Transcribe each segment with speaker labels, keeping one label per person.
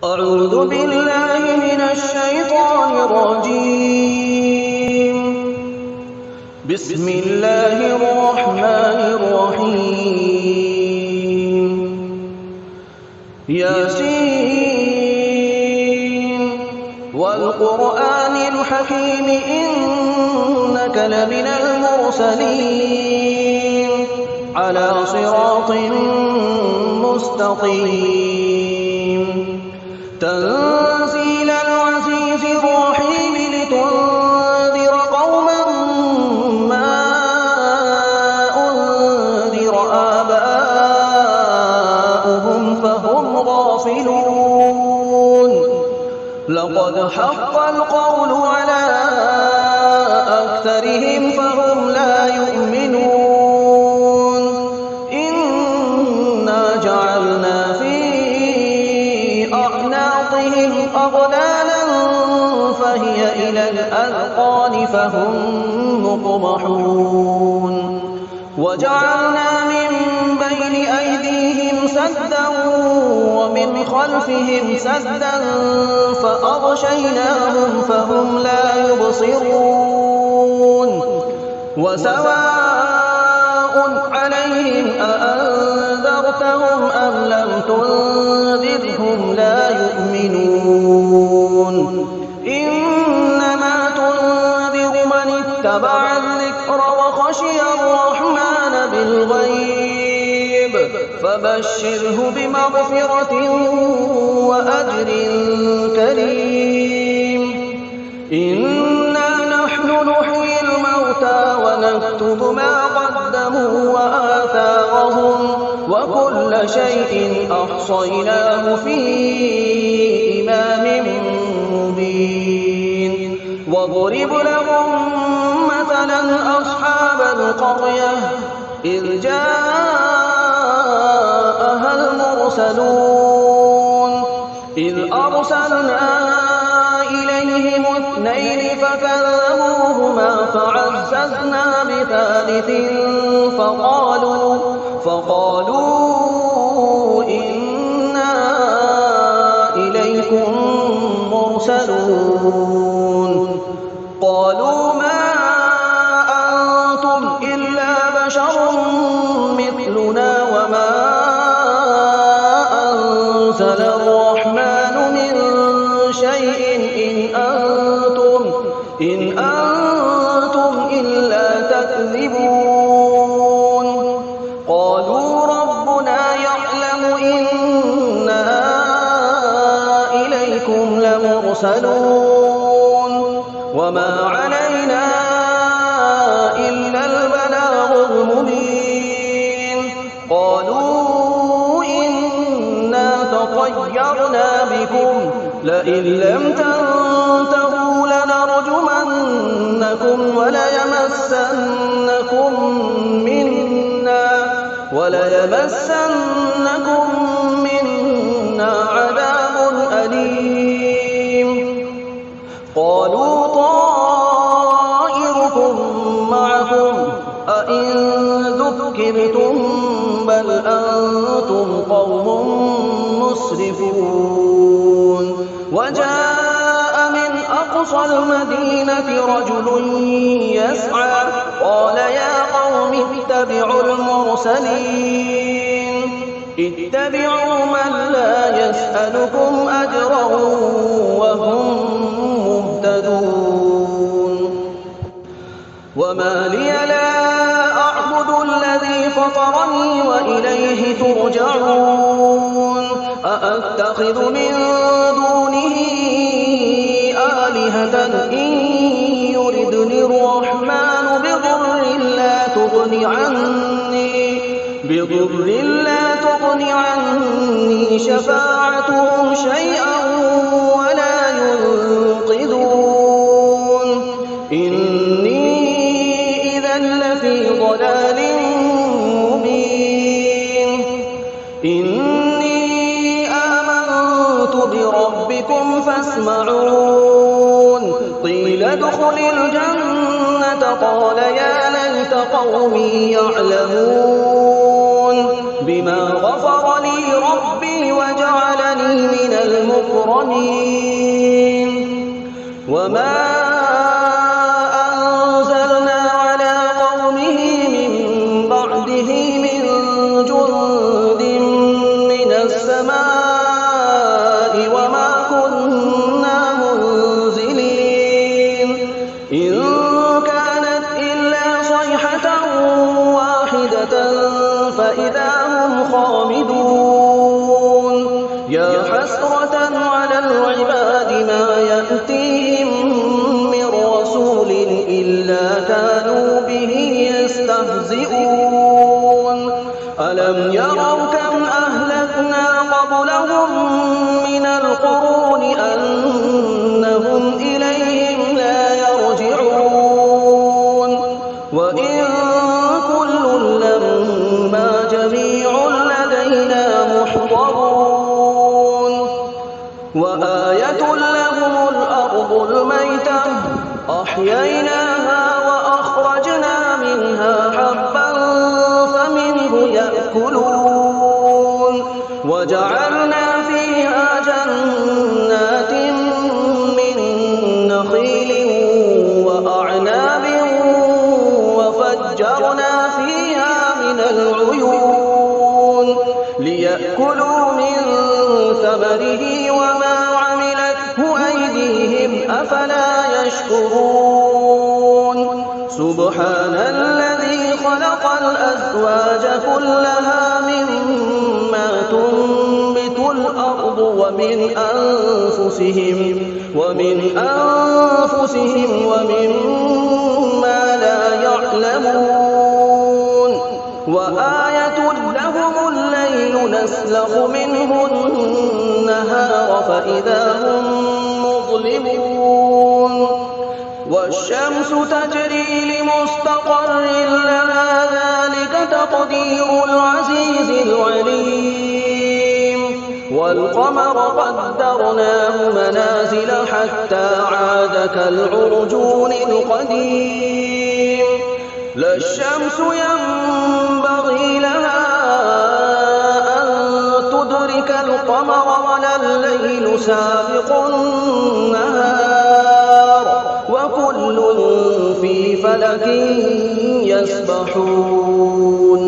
Speaker 1: أعوذ بالله من الشيطان الرجيم. بسم الله الرحمن الرحيم. ياسين والقرآن الحكيم إنك لمن المرسلين على صراط مستقيم. تنزيل العزيز الرحيم لتنذر قوما ما أنذر آباؤهم فهم غافلون. لقد حق القول على أكثرهم فهم لا يؤمنون. إنا جعلنا في أعناقهم أغلالا فهي إلى الأذقان فهم مقمحون. وجعلنا من بين أيديهم سدا ومن خلفهم سدا فأغشيناهم فهم لا يبصرون. وسواء عليهم أأنذرتهم أم لم تنذرهم لا يؤمنون. إنما تنذر من اتبع الذكر وخشي الرحمن بالغيب فبشره بمغفرة وأجر كريم. إنا نحن نحيي الموتى ونكتب ما قدموا وآثارهم وكل شيء أحصيناه في إمام مبين. واضرب لهم مثلا أصحاب القرية إذ جاءها المرسلون إذ أرسلنا إليهم 2 فكذبوهما فعززنا بثالث فقالوا إنا إليكم مرسلون. قالوا ما أنتم إلا بشر مثلنا وما أنزل الرحمن من شيء إن أنتم إلا تكذبون. قالوا ربنا يعلم إنا إليكم لمرسلون وما علينا إلا البلاغ المبين. قالوا إنا تطيرنا بكم لئن لم تنتهوا لنرجمنكم وليمسنكم منا عذاب أليم. قالوا طائركم معكم أئن ذكرتم بل أنتم قوم مسرفون. وجاء من أقصى المدينة رجل يسعى قال يا قوم اتبعوا المرسلين اتبعوا من لا يسألكم أجرا وهم مهتدون. وما لي لا أعبد الذي فطرني وإليه ترجعون. أأتخذ من دونه آلهة إن يردني الرحمن بضر لا تغن عني شفاعتهم شيئا ولا ينقذون. إني إذا لفي ضلال مبين. إني آمنت بربكم فاسمعون. قيل ادخل الجنة قال يا ليت قومي يعلمون بما غفر لي ربي وجعلني من المكرمين. المكرمين وما أنزلنا على قومه من بعده من جند من السماء وما كنا منزلين إن كانت إلا صيحة واحدة فإذا هم خامدون يا حسرة على العباد ما يأتيهم من رسول إلا كانوا به يستهزئون ألم يروا كم أهلكنا قبلهم من القرون أنهم إليهم لا يرجعون وإن كل لما جميع لدينا محضرون وآية لهم الأرض الميتة أحييناها وأخرجنا منها حبا فمنه يأكلون وجعلنا فيها جنات من نخيل وأعناب وفجرنا فيها من العيون ليأكلوا من ثمره وما عملته أيديهم أفلا يشكرون سبحان الذي خلق الأزواج كلها مما تنبت الأرض ومن أنفسهم ومما لا يعلمون وآية لهم الليل نسلخ منه النهار فإذا هم مظلمون والشمس تجري لمستقر لها ذلك تقدير العزيز العليم والقمر قدرناه منازل حتى عاد كالعرجون القديم لا الشمس ينبغي لها أن تدرك القمر ولا الليل سابق النهار وكل في فلك يسبحون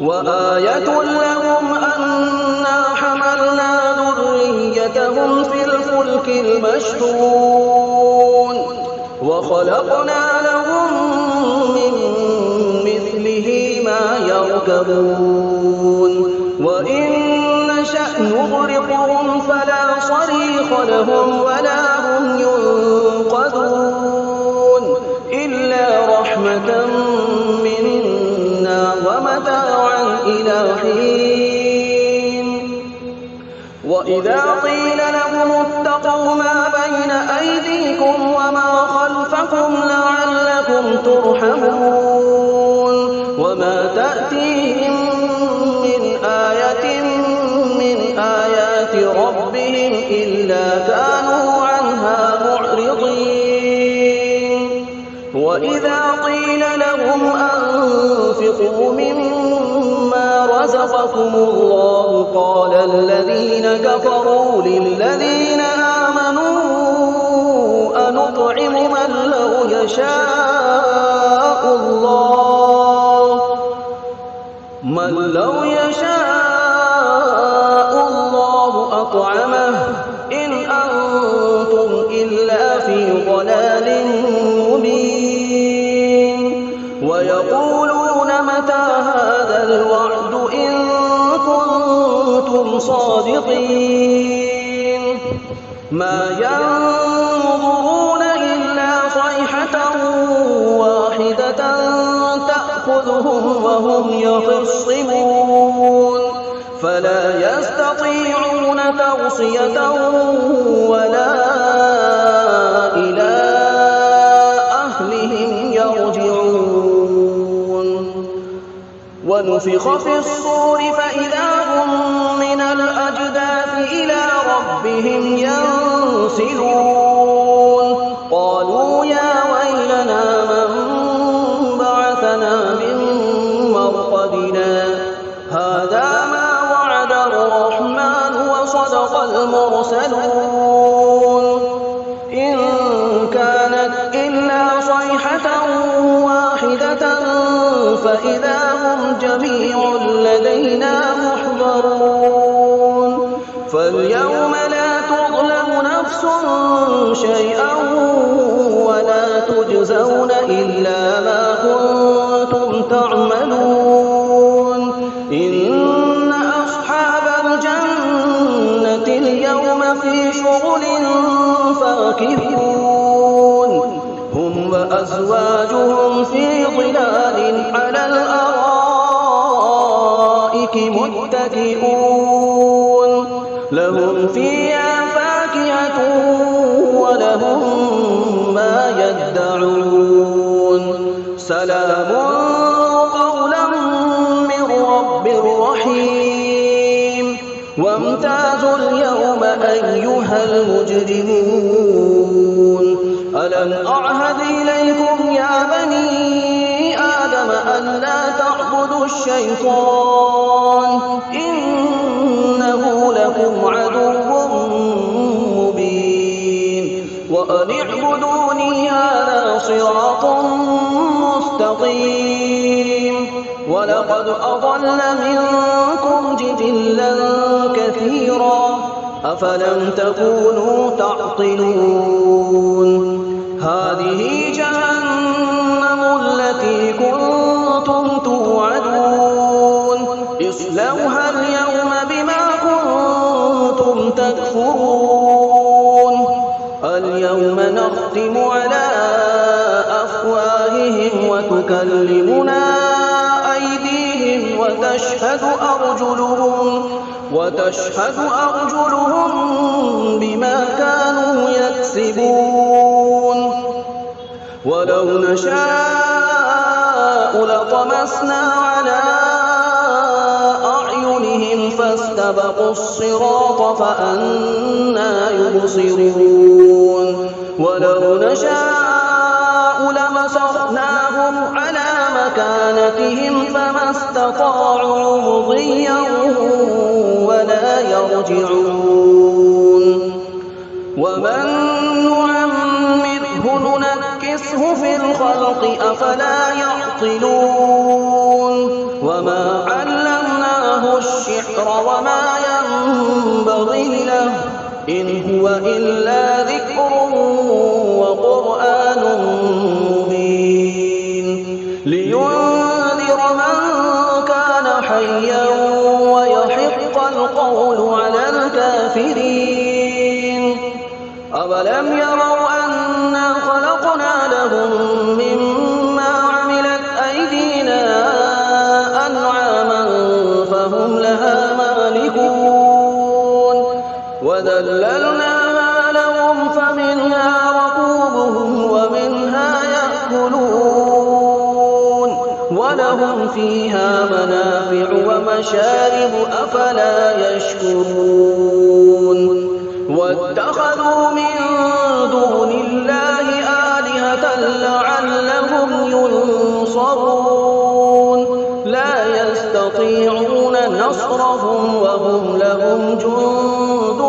Speaker 1: وآية لهم أنا حملنا ذريتهم في الفلك المشحون وخلقنا لهم من مثله ما يركبون وإن نشأ نغرقهم فلا صريخ لهم ولا هم ينقذون إلا رحمة منا ومتاعا إلى حين وإذا قيل لهم اتقوا ما بين أيديكم وما خلفكم لعلكم ترحمون وما تأتيهم من آية من آيات ربهم إلا كانوا عنها معرضين وإذا قيل لهم أنفقوا مما رزقكم الله قال الذين كفروا للذين آمنوا أنطعم من لو يشاء الله أطعمه إن أنتم إلا في ضلال مبين ويقولون متى هذا الوعد إن كنتم صادقين ما ينظرون إلا صيحة واحدة تأخذهم وهم يخصمون فلا يستطيعون توصية ولا إلى أهلهم يرجعون ونفخ في الصور فإذا هم من الأجداث إلى ربهم ينسلون قالوا يا ويلنا من بعثنا من مرقدنا هذا ما وعد الرحمن وصدق المرسلين يرسلون إن كانت إلا صيحة واحدة فإذا هم جميع لدينا محضرون فاليوم لا تظلم نفس شيئا ولا تجزون إلا ما كنتم تعملون إن أصحاب الجنة اليوم في شغل فاكهون هم وأزواجهم في ظلال على الأرائك متكئون لهم فيها فاكهة ولهم ما يدعون سلام قولا من رب رحيم وامتازوا اليوم أيها المجرمون ألم أعهد إليكم يا بني آدم ألا تعبدوا الشيطان إنه لكم عدو مبين وأن اعبدوني هذا صراط مستقيم ولقد أضل منكم جبلا كثيرا أفلم تكونوا تعقلون هذه جهنم التي كنتم توعدون اصلوها اليوم بما كنتم تكفرون اليوم نختم على أفواههم وتكلمنا أيديهم وتشهد أرجلهم بما كانوا يكسبون ولو نشاء لطمسنا على أعينهم فاستبقوا الصراط فأنى يبصرون ولو نشاء لمسخناهم على مكانتهم فما استطاعوا مضيا ولا يرجعون ومن نعمره ننكسه في الخلق أفلا يعقلون وما علمناه الشعر وما ينبغي له إن هو إلا ذكر وقرآن مبين لينذر من كان حيا ويحق القول على الكافرين أولم يروا أنا خلقنا لهم مما عملت أيدينا أنعاما فهم لها مالكون وذللناها لهم فمنها ركوبهم ومنها يأكلون ولهم فيها منافع ومشارب أفلا يشكرون واتخذوا من دون الله آلهة لعلهم ينصرون لا يستطيعون نصرهم وهم لهم جند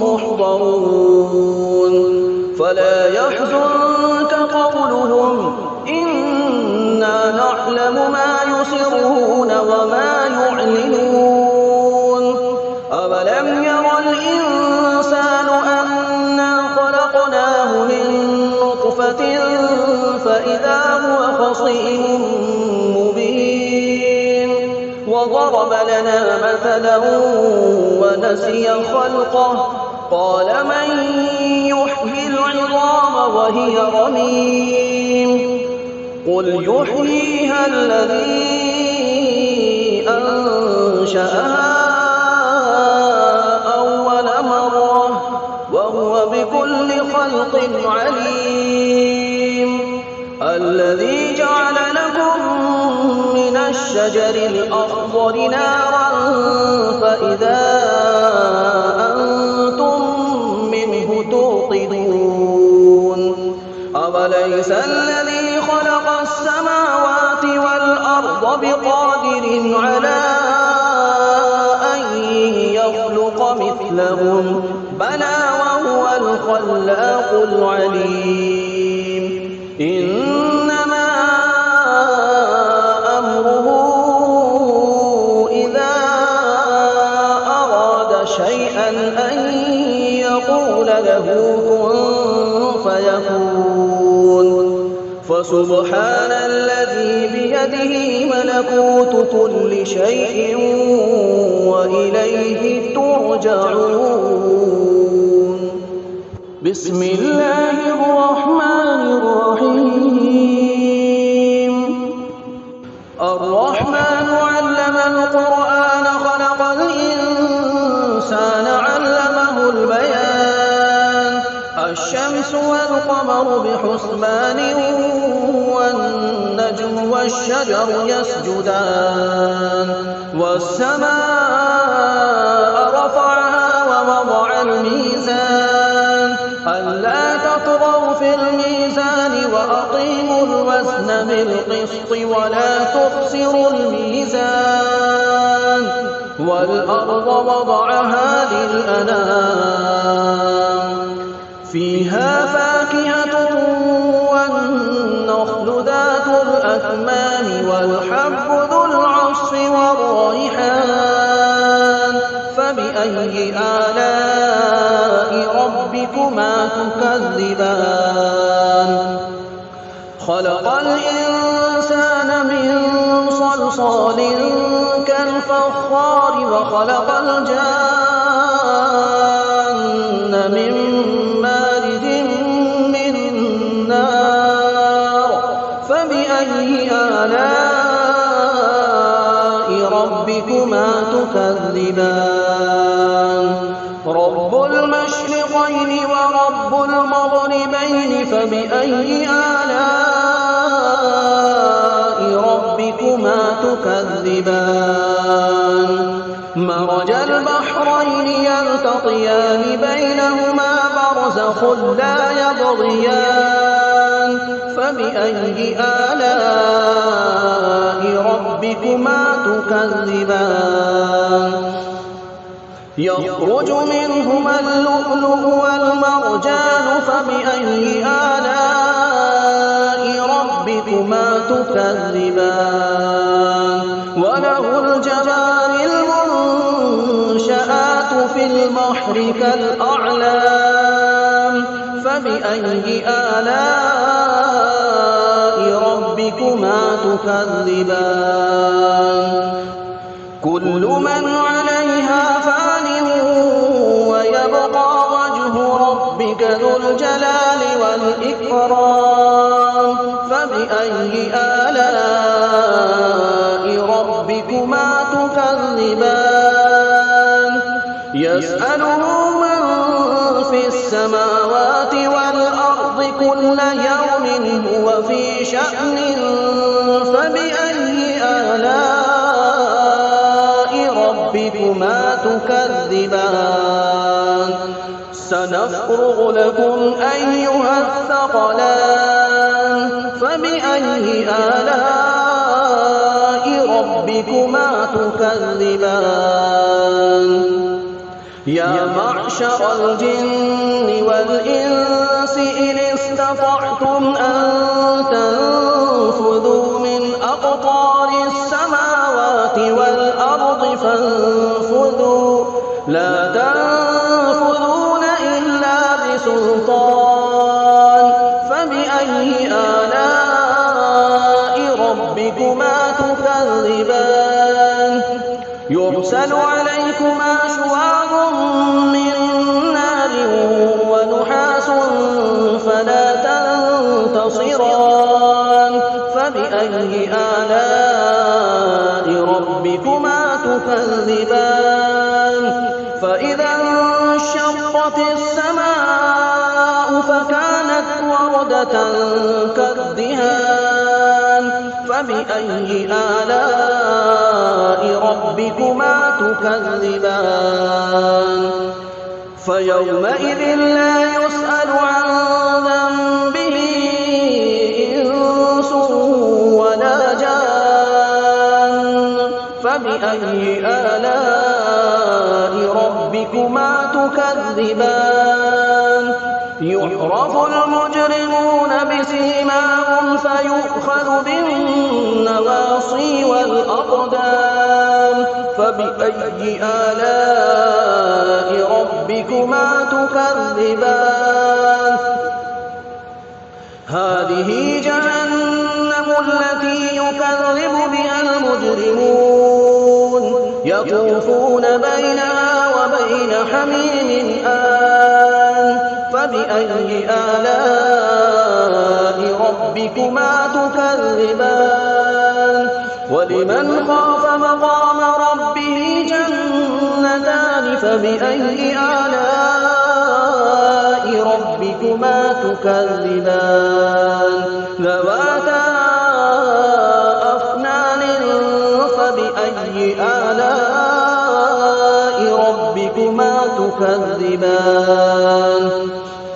Speaker 1: محضرون فلا يحزنك قولهم إنا نعلم ما يسرون وما يعلنون أولم ير الإنسان أنا خلقناه من نطفة فإذا هو خصيم مبين وضرب لنا مثلا ونسي خلقه قال من يحيي العظام وهي رميم قل يحييها الذي أنشأها أول مرة وهو بكل خلق عليم الذي جعل لكم من الشجر الأخضر نارا فإذا أنتم منه توقدون أوليس الذي خلق السماوات والأرض بقادر على أن يخلق مثلهم بلى وهو الخلاق العليم إنما أمره إذا أراد شيئا أن يقول له كن فيكون فسبحان الذي بيده ملكوت كل شيء وإليه ترجعون بسم الله الرحمن الرحيم الرحمن علم القرآن خلق الإنسان علمه البيان الشمس والقمر بحسبان والنجم والشجر يسجدان والسماء رفعها ووضع الميزان ألا تطغوا في الميزان وأقيموا الوزن بالقسط ولا تخسروا الميزان والأرض وضعها للأنام فيها فاكهة والنخل ذات الأكمام والحب ذو العصف والريحان فبأي آلاء ربكما تكذبان خلق الإنسان من صلصال كالفخار وخلق الجان من مارج من نار فبأي آلاء ربكما تكذبان رب المشرقين ورب المغربين فبأي آلاء ربكما تكذبان مرج البحرين يلتقيان بينهما برزخ لا يبغيان فبأي آلاء ربكما تكذبان يخرج منهما اللؤلؤ والمرجان فبأي آلاء ربكما تكذبان وله الجوار المنشآت في البحر كالأعلام فبأي آلاء ربكما تكذبان كل من عليها فان ويبقى وجه ربك ذو الجلال والإكرام فبأي آلاء ربكما تكذبان يسأله من في السماوات والأرض كل يوم هو في شأن فبأي آلاء ربكما تكذبان سنفرغ لكم أيها الثقلان فبأي آلاء ربكما تكذبان يا معشر الجن والإنس إن استطعتم أن تنفذوا من أقطار السماوات والأرض فانفذوا لا تنفذون إلا بسلطان فبأي آلاء ربكما تكذبان يرسل عليكما شواظ من نار ونحاس فلا تنتصران فبأي آلاء ربكما تكذبان فإذا انشقت السماء فكانت وردة كالدهان فبأي آلاء ربكما تكذبان فيومئذ لا يسأل عن ذنبه إنس ولا جان فبأي آلاء ربكما تكذبان يعرف المجرمون بسيماهم فيؤخذ بالنواصي والأقدام فبأي آلاء ربكما تكذبان هذه جهنم التي يكذب بها المجرمون يطوفون بينها وبين حميم آن فبأي آلاء ربكما تكذبان ولمن خاف مقام ربه جنتان فبأي آلاء ربكما تكذبان ذواتا أفنان فبأي آلاء ربكما تكذبان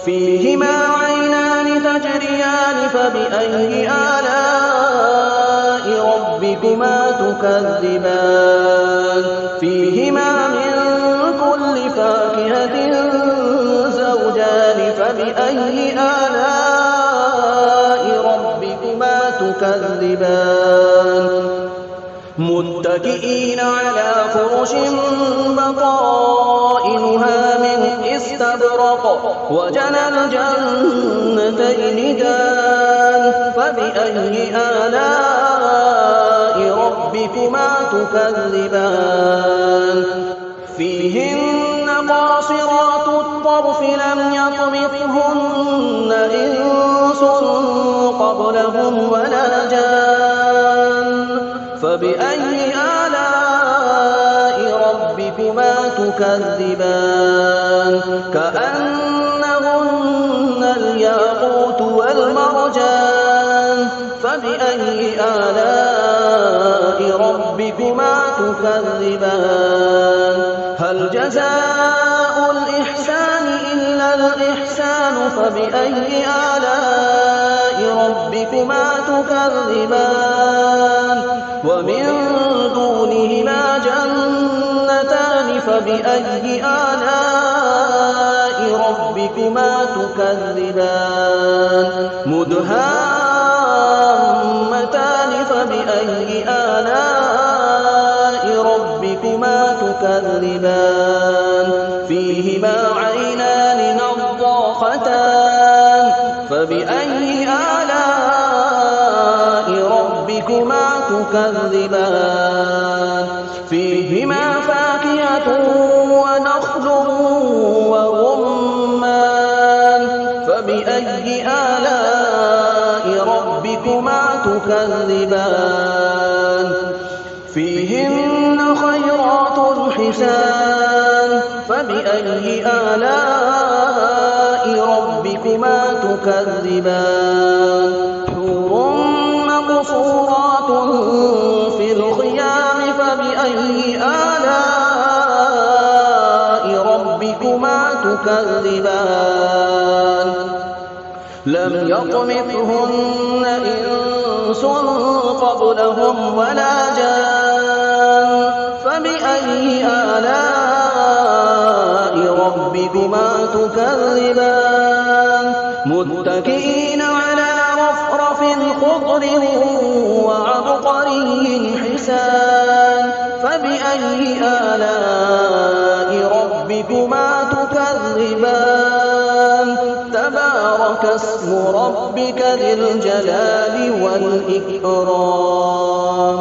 Speaker 1: فيهما عينان تجريان فبأي آلاء ربكما تكذبان فيهما من كل فاكهة زوجان فبأي آلاء ربكما تكذبان متكئين على فرش بطائنها من استبرق وجنى الجنتين دان فبأي آلاء ربكما تكذبان فيهن قاصرات الطرف لم يطمثهن إنس قبلهم ولا جان فبأي آلاء ربكما تكذبان كأنهن الياقوت والمرجان فبأي آلاء ربكما تكذبان هل جزاء الإحسان إلا الإحسان فبأي آلاء ربكما تكذبان ومن دونهما جنتان فبأي آلاء ربكما تكذبان مدهامتان فبأي آلاء ربكما تكذبان فيهما عينان نضاختان فبأي آلاء ربكما تكذبان فيهما فاكهة ونخل ورمان فبأي آلاء ربكما تكذبان فيهن خيرات حسان فبأي آلاء ربكما تكذبان حور مقصورات في الخيام فبأي آلاء ربكما تكذبان لم يطمثهن إنس قبلهم ولا جان فبأي آلاء ربكما تكذبان متكئين على رفرف خضر وعبقري حسان فبأي آلاء ربكما تكذبان تبارك اسم ربك ذي الجلال والإكرام